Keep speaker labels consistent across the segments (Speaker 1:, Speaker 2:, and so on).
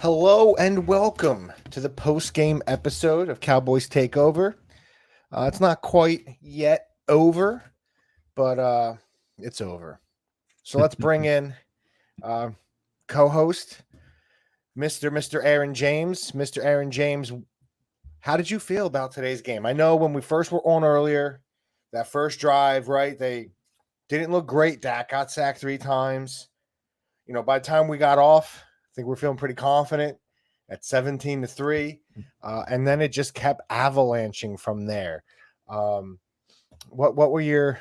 Speaker 1: Hello and welcome to the post-game episode of Cowboys Takeover. It's not quite yet over, but it's over. So let's bring in uh, co-host Mr. Aaron James. Mr. Aaron James, how did you feel about today's game? I know when we first were on earlier, that first drive, right? They didn't look great. Dak got sacked 3 times. By the time we got off, I think we're feeling pretty confident at 17-3. And then it just kept avalanching from there. What were your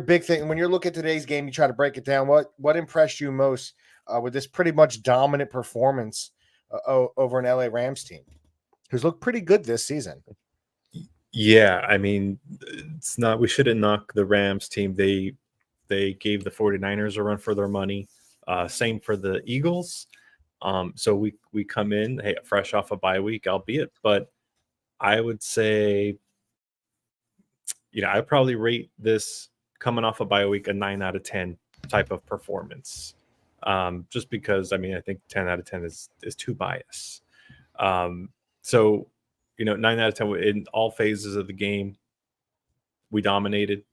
Speaker 1: big thing when you look at today's game? You try to break it down. What impressed you most with this pretty much dominant performance over an LA Rams team, who's looked pretty good this season?
Speaker 2: Yeah, I mean, it's not. We shouldn't knock the Rams team. They gave the 49ers a run for their money. Same for the Eagles. So we come in fresh off a bye week, albeit, but I would say, I'd probably rate this coming off a bye week a 9 out of 10 type of performance. Just because, I think 10 out of 10 is too biased. So 9 out of 10 in all phases of the game, we dominated.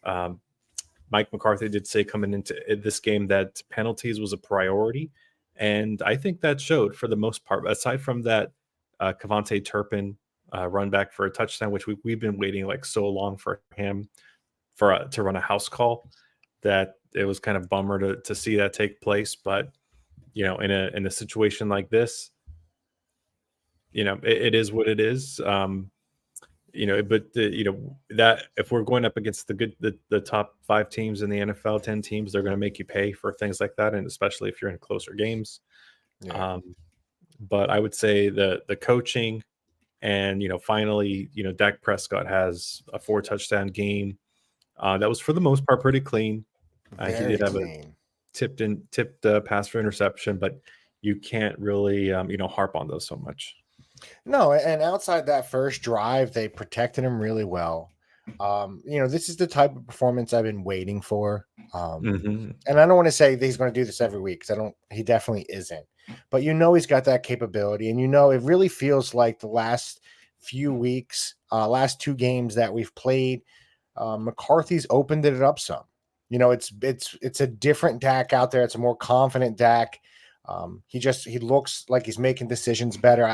Speaker 2: Mike McCarthy did say coming into this game that penalties was a priority, and I think that showed for the most part. Aside from that, Kevontae Turpin run back for a touchdown, which we've been waiting like so long for him to run a house call, that it was kind of bummer to see that take place. But in a situation like this, it is what it is. That if we're going up against the top 5 teams in the NFL, 10 teams, they're going to make you pay for things like that, and especially if you're in closer games. Yeah. But I would say the coaching and finally Dak Prescott has a 4 touchdown game that was for the most part pretty clean. He did have a tipped pass for interception, but you can't really harp on those so much.
Speaker 1: No, and outside that first drive, they protected him really well. This is the type of performance I've been waiting for. And I don't want to say that he's going to do this every week, because he definitely isn't. But he's got that capability, and it really feels like the last few weeks, last 2 games that we've played, McCarthy's opened it up some. It's a different Dak out there. It's a more confident Dak. He looks like he's making decisions better.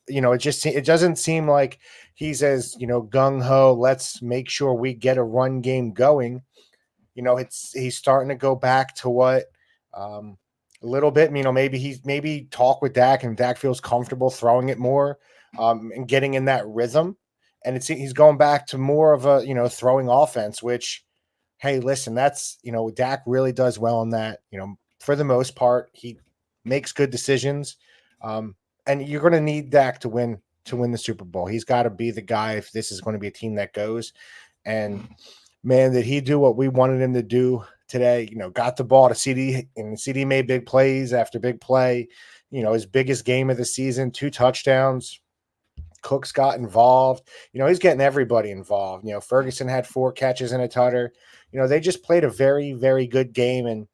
Speaker 1: It doesn't seem like he's as, gung ho. Let's make sure we get a run game going. He's starting to go back to what a little bit, maybe talk with Dak, and Dak feels comfortable throwing it more and getting in that rhythm. And he's going back to more of a, throwing offense, which, hey, listen, that's, Dak really does well on that. For the most part, he makes good decisions. And you're going to need Dak to win the Super Bowl. He's got to be the guy if this is going to be a team that goes. And man, did he do what we wanted him to do today? Got the ball to CD, and CD made big plays after big play. His biggest game of the season, 2 touchdowns. Cooks got involved. He's getting everybody involved. Ferguson had 4 catches and a tutter. They just played a very, very good game. And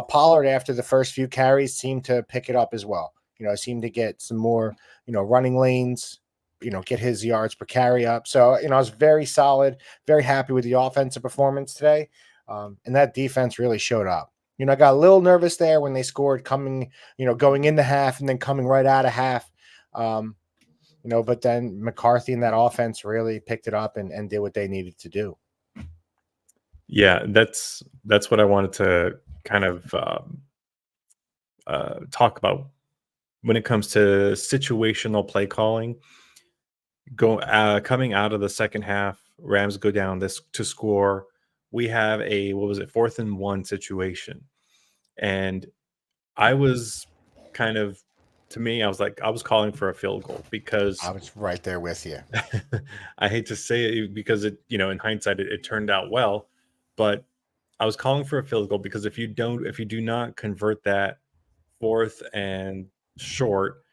Speaker 1: Pollard, after the first few carries, seemed to pick it up as well. Seemed to get some more, running lanes, get his yards per carry up. So, I was very solid, very happy with the offensive performance today. And that defense really showed up. I got a little nervous there when they scored going into half and then coming right out of half. But then McCarthy and that offense really picked it up and did what they needed to do.
Speaker 2: Yeah, that's what I wanted to kind of talk about when it comes to situational play calling. Coming out of the second half, Rams go down to score. We have a 4th and 1 situation, and I was kind of, to me, I was calling for a field goal, because
Speaker 1: I was right there with you.
Speaker 2: I hate to say it, because it, in hindsight, it turned out well, but I was calling for a field goal because if you do not convert that 4th and short,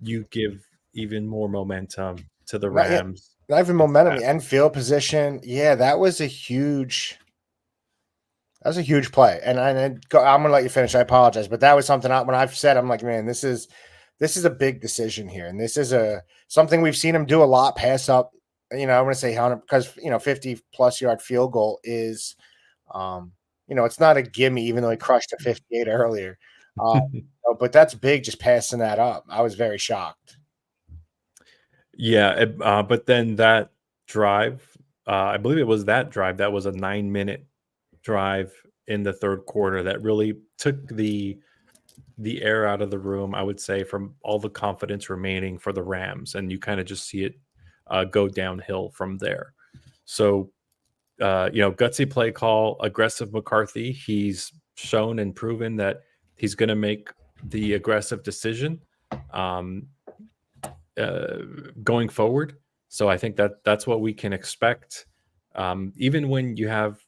Speaker 2: you give even more momentum to the Rams.
Speaker 1: Not even momentum and field position. Yeah, that was a huge play. And I'm going to let you finish. I apologize. But that was something when I've said, I'm like, man, this is this is a big decision here, and this is something we've seen him do a lot. Pass up, I want to say 100 because 50+ yard field goal is, it's not a gimme, even though he crushed a 58 earlier. But that's big, just passing that up. I was very shocked.
Speaker 2: Yeah, but then that drive, I believe it was that drive that was a 9-minute drive in the third quarter that really took the air out of the room, I would say, from all the confidence remaining for the Rams, and you kind of just see it go downhill from there. So, gutsy play call, aggressive McCarthy. He's shown and proven that he's going to make the aggressive decision going forward. So I think that's what we can expect. Even when you have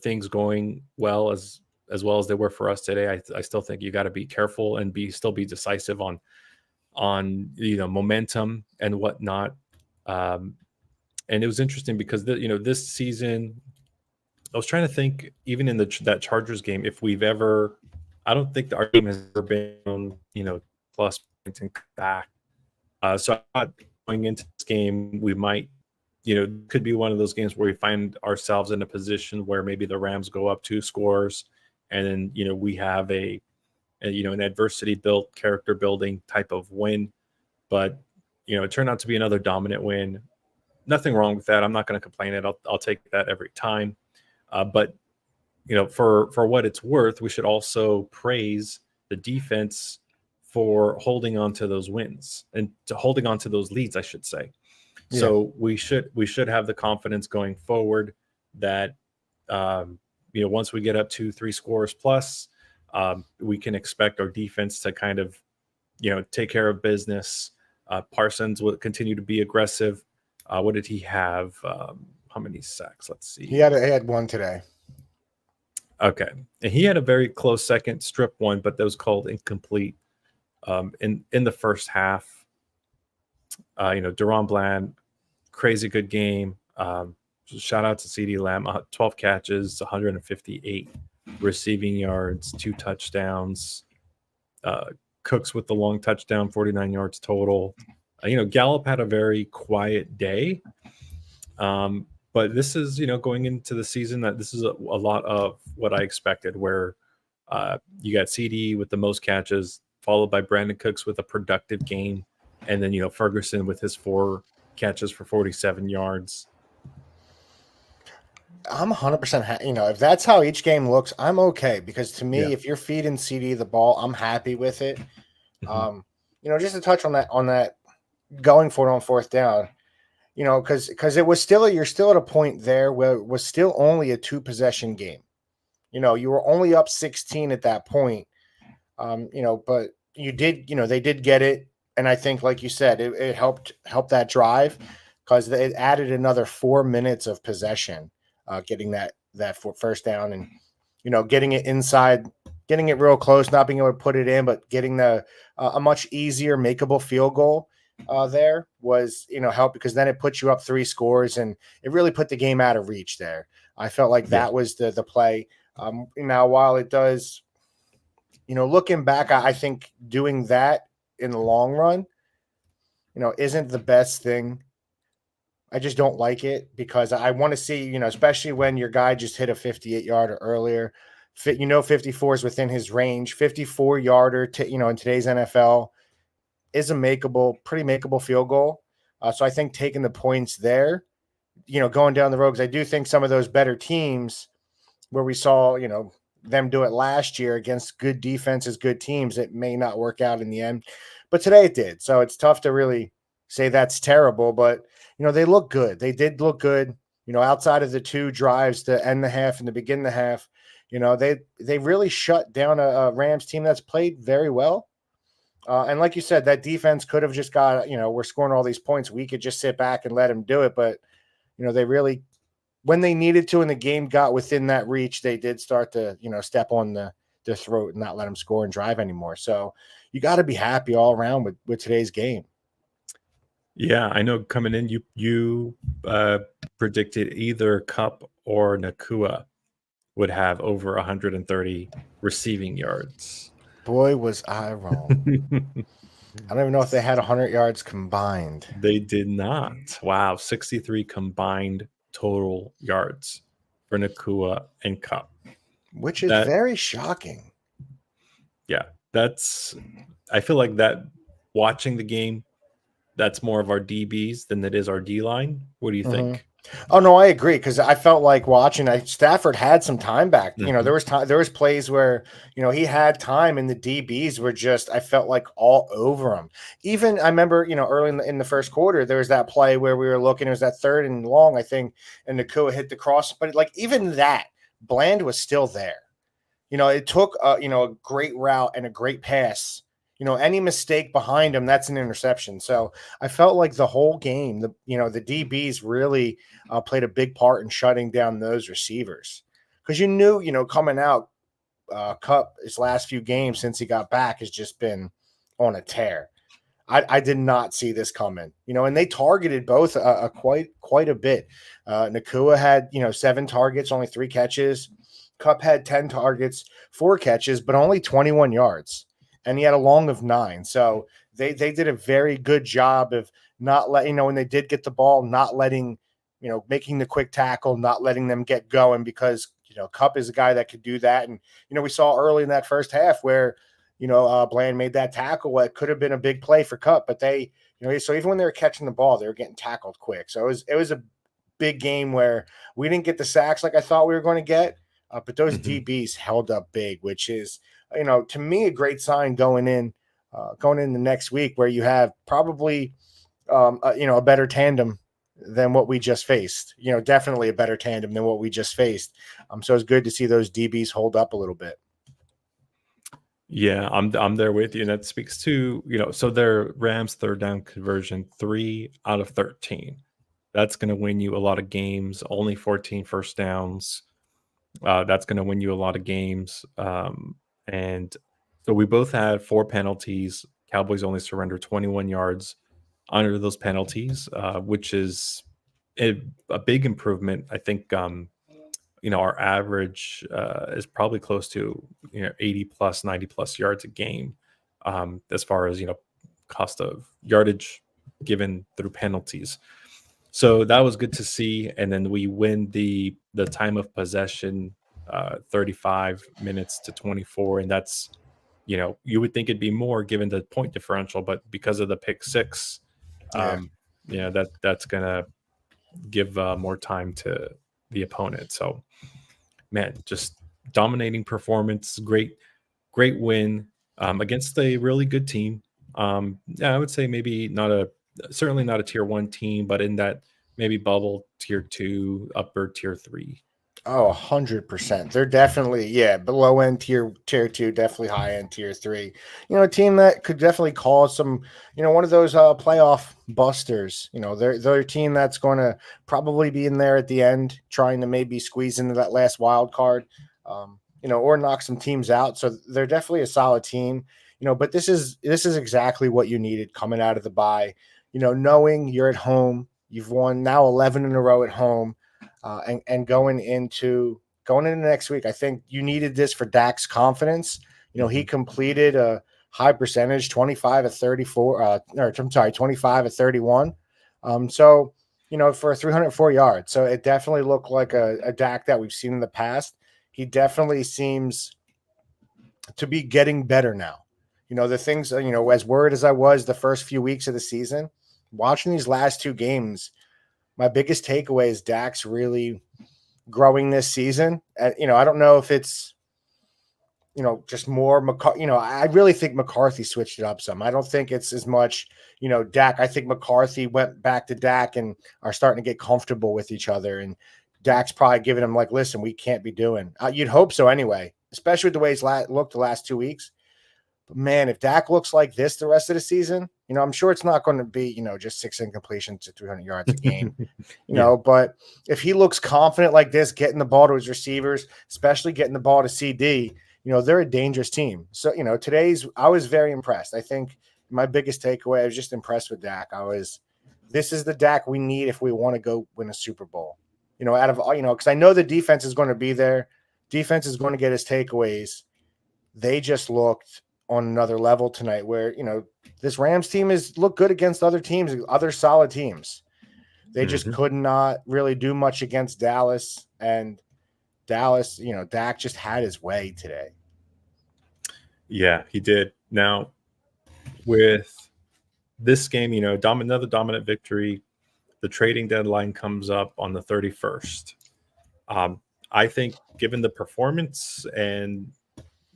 Speaker 2: things going well as well as they were for us today, I still think you got to be careful and still be decisive on momentum and whatnot. And it was interesting because this season, I was trying to think, even in that Chargers game, if we've ever, I don't think our team has ever been plus points and back. So I thought going into this game, we might, could be one of those games where we find ourselves in a position where maybe the Rams go up 2 scores, and then we have an adversity built, character building type of win. But it turned out to be another dominant win. Nothing wrong with that. I'm not going to complain. I'll take that every time. But for what it's worth, we should also praise the defense for holding on to those wins and to holding on to those leads, I should say. Yeah. So we should have the confidence going forward that once we get up to 3 scores plus, we can expect our defense to kind of take care of business. Parsons will continue to be aggressive. What did he have? How many sacks? Let's see.
Speaker 1: He had 1 today.
Speaker 2: Okay, and he had a very close second strip one, but that was called incomplete. In the first half, Deron Bland, crazy good game. Shout out to CeeDee Lamb, 12 catches, 158 receiving yards, 2 touchdowns. Cooks with the long touchdown, 49 yards total. Gallup had a very quiet day. But this is, going into the season, that this is a lot of what I expected, where you got CD with the most catches, followed by Brandon Cooks with a productive game, and then Ferguson with his 4 catches for 47 yards.
Speaker 1: I'm 100%. If that's how each game looks, I'm okay, because to me, if you're feeding CD the ball, I'm happy with it. Mm-hmm. Just to touch on that going for it on 4th down, because it was you're still at a point there where it was still only a 2-possession game. You were only up 16 at that point. But you did, they did get it. And I think, like you said, it helped that drive, because it added another 4 minutes of possession, getting that first down and, getting it inside, getting it real close, not being able to put it in, but getting a much easier makeable field goal there was, help, because then it puts you up 3 scores, and it really put the game out of reach there. I felt like that was the play. Now, while it does, looking back, I think doing that in the long run, isn't the best thing. I just don't like it, because I want to see, especially when your guy just hit a 58-yarder earlier, 54 is within his range. 54-yarder in today's NFL is a pretty makeable field goal. So I think taking the points there, going down the road, because I do think some of those better teams where we saw, them do it last year against good defenses, good teams, it may not work out in the end. But today it did. So it's tough to really say that's terrible, but they look good. They did look good, outside of the 2 drives to end the half and to begin the half. They really shut down a Rams team that's played very well. And like you said, that defense could have just got, we're scoring all these points. We could just sit back and let them do it. But, they really, when they needed to and the game got within that reach, they did start to, step on the throat and not let them score and drive anymore. So you got to be happy all around with today's game.
Speaker 2: Yeah, I know coming in, you predicted either Kupp or Nacua would have over 130 receiving yards.
Speaker 1: Boy, was I wrong. I don't even know if they had 100 yards combined.
Speaker 2: They did not. Wow, 63 combined total yards for Nakua and Kupp.
Speaker 1: Which is very shocking.
Speaker 2: Yeah, I feel like that watching the game, that's more of our DBs than it is our D line. What do you think?
Speaker 1: Oh no, I agree, because I felt like watching. Stafford had some time back. You know, there was plays where he had time, and the DBs were just. I felt like all over him. Even I remember early in the first quarter there was that play where we were looking. It was that 3rd and long, I think, and Nakua hit the cross. But like even that, Bland was still there. It took a great route and a great pass. Any mistake behind him, that's an interception. So I felt like the whole game, the DBs really played a big part in shutting down those receivers, because coming out, Kupp his last few games since he got back has just been on a tear. I did not see this coming, and they targeted both quite a bit. Nakua had 7 targets, only 3 catches. Kupp had 10 targets, 4 catches, but only 21 yards, and he had a long of 9. So they did a very good job of not letting when they did get the ball, not letting making the quick tackle, not letting them get going, because Kupp is a guy that could do that. And we saw early in that first half where Bland made that tackle. It could have been a big play for Kupp, but they so even when they were catching the ball, they were getting tackled quick. So it was a big game where we didn't get the sacks like I thought we were going to get. But those DBs held up big, which is, to me, a great sign going in the next week, where you have probably, a better tandem than what we just faced. Definitely a better tandem than what we just faced. So it's good to see those DBs hold up a little bit.
Speaker 2: Yeah, I'm there with you, and that speaks to so their Rams 3rd down conversion, 3 out of 13. That's going to win you a lot of games. Only 14 first downs. That's going to win you a lot of games. And so we both had 4 penalties. Cowboys only surrendered 21 yards under those penalties, which is a big improvement. I think, our average is probably close to 80 plus, 90 plus yards a game, as far as cost of yardage given through penalties. So that was good to see. And then we win the time of possession, 35 minutes to 24. And that's, you would think it'd be more given the point differential, but because of the pick 6, that's going to give more time to the opponent. So, man, just dominating performance. Great win against a really good team. I would say maybe certainly not a tier 1 team, but in that maybe bubble tier 2, upper tier 3.
Speaker 1: Oh, 100%. They're definitely, below end tier 2, definitely high end tier 3. A team that could definitely cause some, one of those playoff busters. They're a team that's going to probably be in there at the end, trying to maybe squeeze into that last wild card, or knock some teams out. So they're definitely a solid team. But this is exactly what you needed coming out of the bye. Knowing you're at home, you've won now 11 in a row at home. And going into next week, I think you needed this for Dak's confidence. He completed a high percentage, 25 at 34, 25 at 31. So, for 304 yards. So it definitely looked like a Dak that we've seen in the past. He definitely seems to be getting better now. The things, as worried as I was the first few weeks of the season, watching these last 2 games, my biggest takeaway is Dak's really growing this season. I don't know if it's, just more I really think McCarthy switched it up some. I don't think it's as much, Dak. I think McCarthy went back to Dak and are starting to get comfortable with each other. And Dak's probably giving him like, listen, we can't be doing. You'd hope so anyway, especially with the way he's looked the last 2 weeks. But man, if Dak looks like this the rest of the season, I'm sure it's not going to be, just 6 incompletions to 300 yards a game, but if he looks confident like this, getting the ball to his receivers, especially getting the ball to CD, they're a dangerous team. So, I was very impressed. I think my biggest takeaway, I was just impressed with Dak. This is the Dak we need if we want to go win a Super Bowl, because I know the defense is going to be there. Defense is going to get his takeaways. They just looked on another level tonight where, this Rams team has looked good against other teams, other solid teams. They just could not really do much against Dallas, and Dallas, Dak just had his way today.
Speaker 2: Yeah, he did. Now, with this game, another dominant victory. The trading deadline comes up on the 31st. I think, given the performance and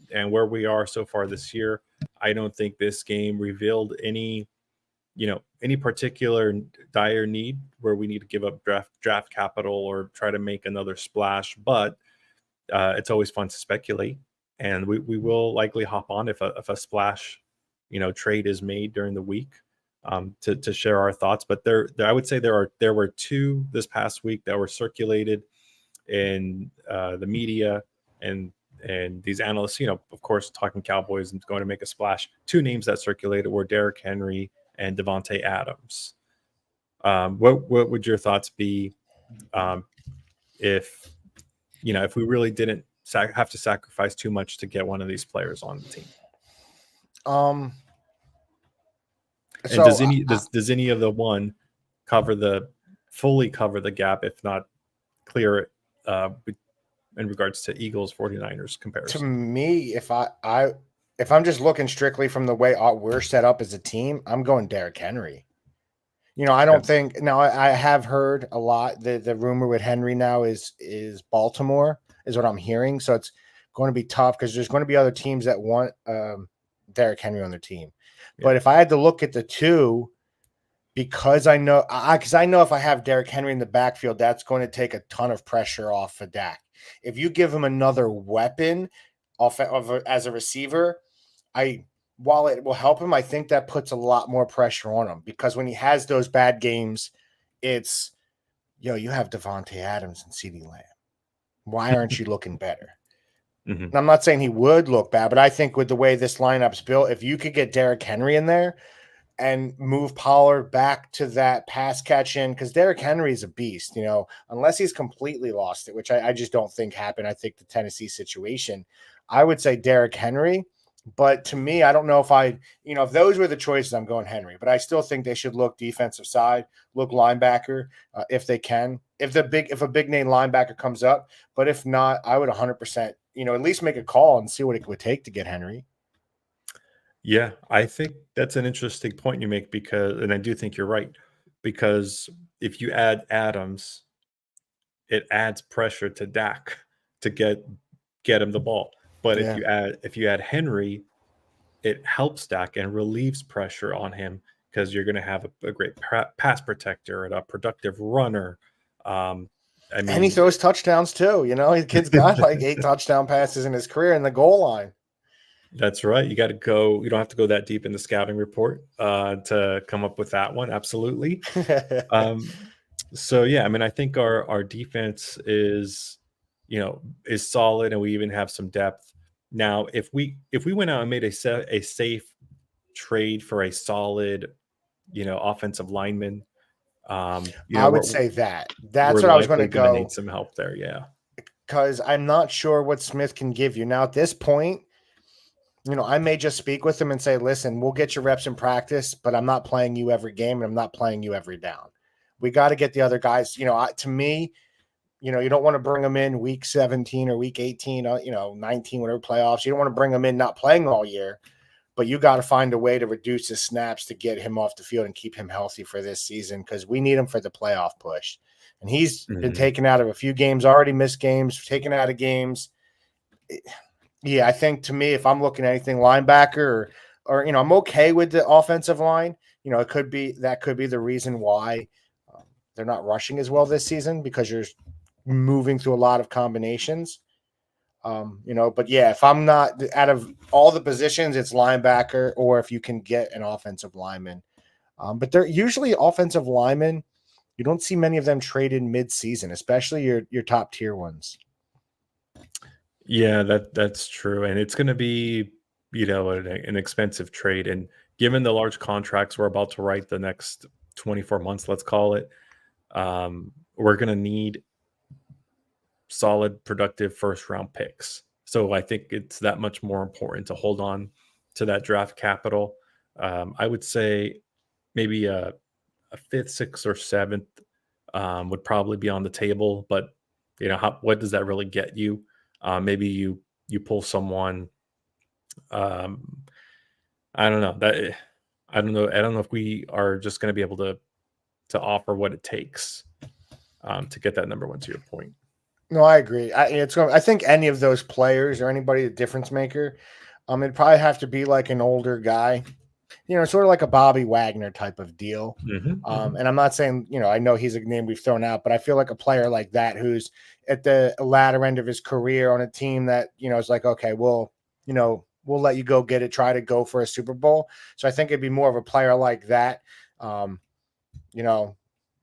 Speaker 2: where we are so far this year, I don't think this game revealed any particular dire need where we need to give up draft capital or try to make another splash. But it's always fun to speculate, and we will likely hop on if a splash, trade is made during the week, to share our thoughts. But I would say there were two this past week that were circulated in the media and these analysts, of course, talking Cowboys and going to make a splash. Two names that circulated were Derrick Henry and Davante Adams. What would your thoughts be if we really didn't have to sacrifice too much to get one of these players on the team? And so does any of the one fully cover the gap, if not clear it, in regards to Eagles 49ers comparison?
Speaker 1: To me, if I'm just looking strictly from the way we're set up as a team, I'm going Derrick Henry. I don't think now. I have heard a lot. The rumor with Henry now is Baltimore is what I'm hearing. So it's going to be tough because there's going to be other teams that want Derrick Henry on their team. Yeah. But if I had to look at the two, because I know if I have Derrick Henry in the backfield, that's going to take a ton of pressure off of Dak. If you give him another weapon as a receiver, while it will help him, I think that puts a lot more pressure on him, because when he has those bad games, it's, you have Davante Adams and CeeDee Lamb. Why aren't you looking better? Mm-hmm. And I'm not saying he would look bad, but I think with the way this lineup's built, if you could get Derrick Henry in there and move Pollard back to that pass catch in, because Derrick Henry is a beast, unless he's completely lost it, which I just don't think happened. I think the Tennessee situation, I would say Derrick Henry. But to me, I don't know if if those were the choices, I'm going Henry. But I still think they should look defensive side, look linebacker if they can. If a big name linebacker comes up, but if not, I would 100%, at least make a call and see what it would take to get Henry.
Speaker 2: Yeah, I think that's an interesting point you make, and I do think you're right, because if you add Adams, it adds pressure to Dak to get him the ball. But if you add Henry, it helps Dak and relieves pressure on him, because you're going to have a great pass protector and a productive runner.
Speaker 1: And he throws touchdowns too. The kid's got like 8 touchdown passes in his career in the goal line.
Speaker 2: That's right. You got to go. You don't have to go that deep in the scouting report to come up with that one. Absolutely. So yeah, I think our defense is solid, and we even have some depth. Now, if we went out and made a safe trade for a solid, offensive lineman,
Speaker 1: I would say that's what I was going to go.
Speaker 2: Need some help there, yeah.
Speaker 1: Because I'm not sure what Smith can give you now at this point. I may just speak with him and say, listen, we'll get your reps in practice, but I'm not playing you every game, and I'm not playing you every down. We got to get the other guys. To me, you don't want to bring them in week 17 or week 18, 19, whatever playoffs. You don't want to bring them in not playing all year, but you got to find a way to reduce his snaps to get him off the field and keep him healthy for this season, because we need him for the playoff push. And he's been taken out of a few games, already missed games, taken out of games. Yeah, I think, to me, if I'm looking at anything linebacker or I'm okay with the offensive line. That could be the reason why they're not rushing as well this season, because you're moving through a lot of combinations. But yeah, if I'm not, out of all the positions, it's linebacker, or if you can get an offensive lineman. But they're usually offensive linemen. You don't see many of them traded mid-season, especially your top tier ones.
Speaker 2: Yeah, that's true. And it's going to be, an expensive trade. And given the large contracts we're about to write the next 24 months, let's call it, we're going to need solid, productive first round picks. So I think it's that much more important to hold on to that draft capital. I would say maybe a fifth, sixth, or seventh would probably be on the table. But what does that really get you? Maybe you pull someone. Um, I don't know that. I don't know. I don't know if we are just going to be able to offer what it takes to get that number one. To your point.
Speaker 1: No, I agree. I think any of those players or anybody, a difference maker, it'd probably have to be like an older guy, sort of like a Bobby Wagner type of deal. And I'm not saying, I know he's a name we've thrown out, but I feel like a player like that who's at the latter end of his career on a team that, is like, okay, we'll let you go get it, try to go for a Super Bowl. So I think it'd be more of a player like that. I know,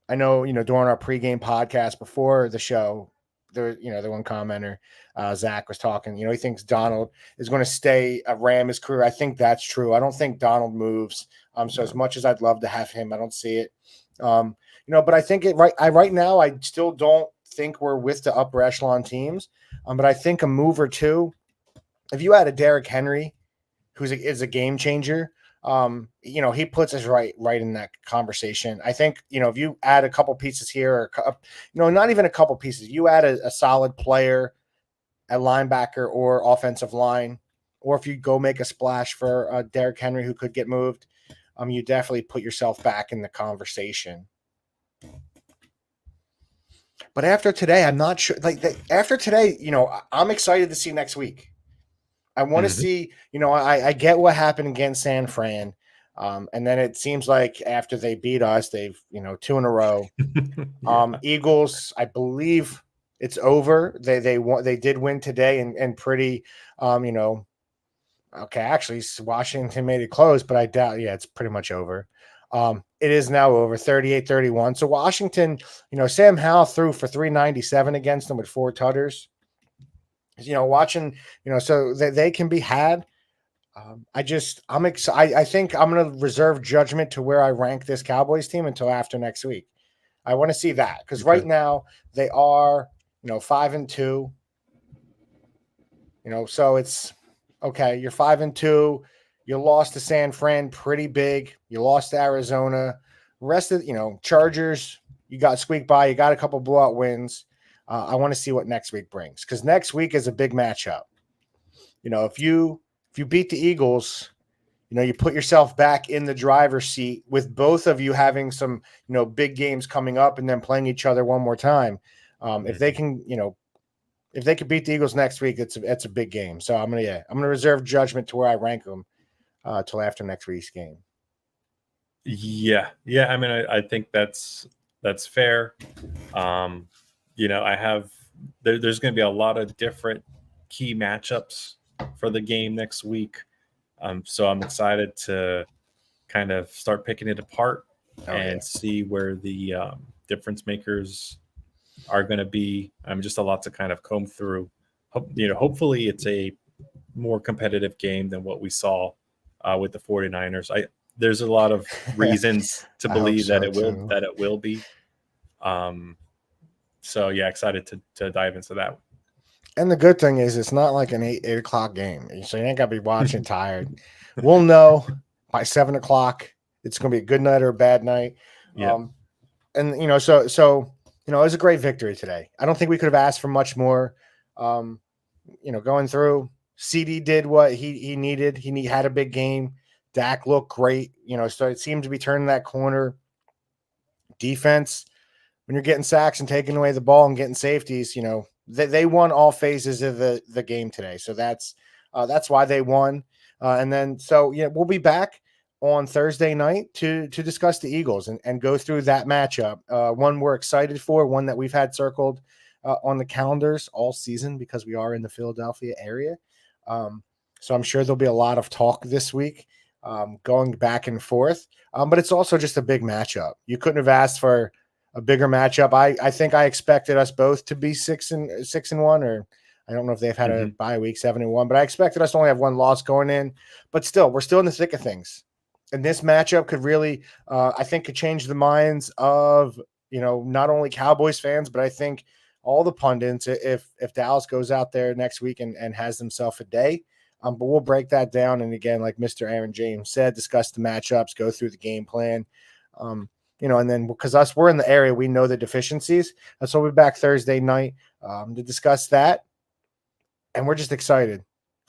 Speaker 1: during our pregame podcast before the show, the one commenter, Zach, was talking, he thinks Donald is going to stay a Ram his career. I think that's true. I don't think Donald moves. So as much as I'd love to have him, I don't see it. But I think right now, I still don't think we're with the upper echelon teams. But I think a move or two, if you had a Derrick Henry, is a game changer, he puts us right in that conversation. I think, if you add a couple pieces here, or, not even a couple pieces, you add a solid player at linebacker or offensive line, or if you go make a splash for Derrick Henry who could get moved, you definitely put yourself back in the conversation. But after today, I'm not sure. After today, I'm excited to see next week. I want to see, I get what happened against San Fran. And then it seems like after they beat us, they've, 2 in a row. Eagles, I believe it's over. They did win today and pretty, okay, actually Washington made it close, but I doubt, it's pretty much over. It is now over 38-31. So Washington, Sam Howell threw for 397 against them with 4 tutters. Watching, so they can be had. I'm excited. I think I'm going to reserve judgment to where I rank this Cowboys team until after next week. I want to see that because right now they are, 5-2. So it's okay. You're 5-2. You lost to San Fran pretty big. You lost to Arizona. Rest of, Chargers, you got squeaked by. You got a couple blowout wins. I want to see what next week brings because next week is a big matchup. If you beat the Eagles, you put yourself back in the driver's seat with both of you having some, big games coming up and then playing each other one more time. If they can, if they could beat the Eagles next week, it's a big game. So I'm gonna reserve judgment to where I rank them till after next week's game.
Speaker 2: Yeah. I mean, I think that's fair. There's going to be a lot of different key matchups for the game next week. So I'm excited to kind of start picking it apart see where the difference makers are going to be. Just a lot to kind of comb through. Hopefully it's a more competitive game than what we saw with the 49ers. There's a lot of reasons to believe that it will be. So yeah, excited to dive into that.
Speaker 1: And the good thing is it's not like an 8 o'clock game. So you ain't got to be watching tired. We'll know by 7 o'clock it's going to be a good night or a bad night.
Speaker 2: Yeah.
Speaker 1: So it was a great victory today. I don't think we could have asked for much more. Going through, CD did what he needed. He had a big game. Dak looked great. So it seemed to be turning that corner. Defense, when you're getting sacks and taking away the ball and getting safeties, they won all phases of the game today. So that's why they won. We'll be back on Thursday night to discuss the Eagles and go through that matchup. One we're excited for, one that we've had circled on the calendars all season because we are in the Philadelphia area. So I'm sure there'll be a lot of talk this week going back and forth. But it's also just a big matchup. You couldn't have asked for a bigger matchup. I think I expected us both to be 6-1, or I don't know if they've had a bye week 7-1, but I expected us to only have one loss going in. But still, we're still in the thick of things. And this matchup could really, I think, could change the minds of, not only Cowboys fans, but I think all the pundits. If Dallas goes out there next week and has themselves a day, But we'll break that down. And again, like Mr. Aaron James said, discuss the matchups, go through the game plan. And then because we're in the area, we know the deficiencies. And so we'll be back Thursday night to discuss that. And we're just excited.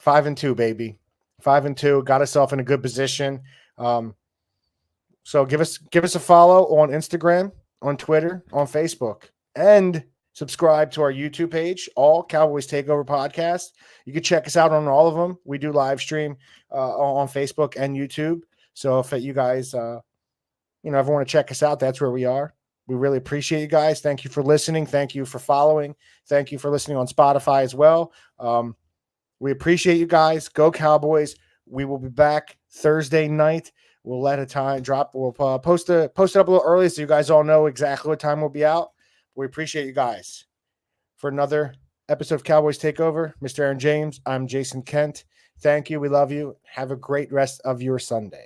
Speaker 1: 5-2, baby. 5-2. Got ourselves in a good position. So give us a follow on Instagram, on Twitter, on Facebook, and subscribe to our YouTube page, All Cowboys Takeover Podcast. You can check us out on all of them. We do live stream on Facebook and YouTube. So if you guys, ever want to check us out, that's where we are. We really appreciate you guys. Thank you for listening. Thank you for following. Thank you for listening on Spotify as well. We appreciate you guys. Go Cowboys. We will be back Thursday night. We'll let a time drop. We'll post it up a little early so you guys all know exactly what time we'll be out. We appreciate you guys. For another episode of Cowboys Takeover, Mr. Aaron James, I'm Jason Kent. Thank you. We love you. Have a great rest of your Sunday.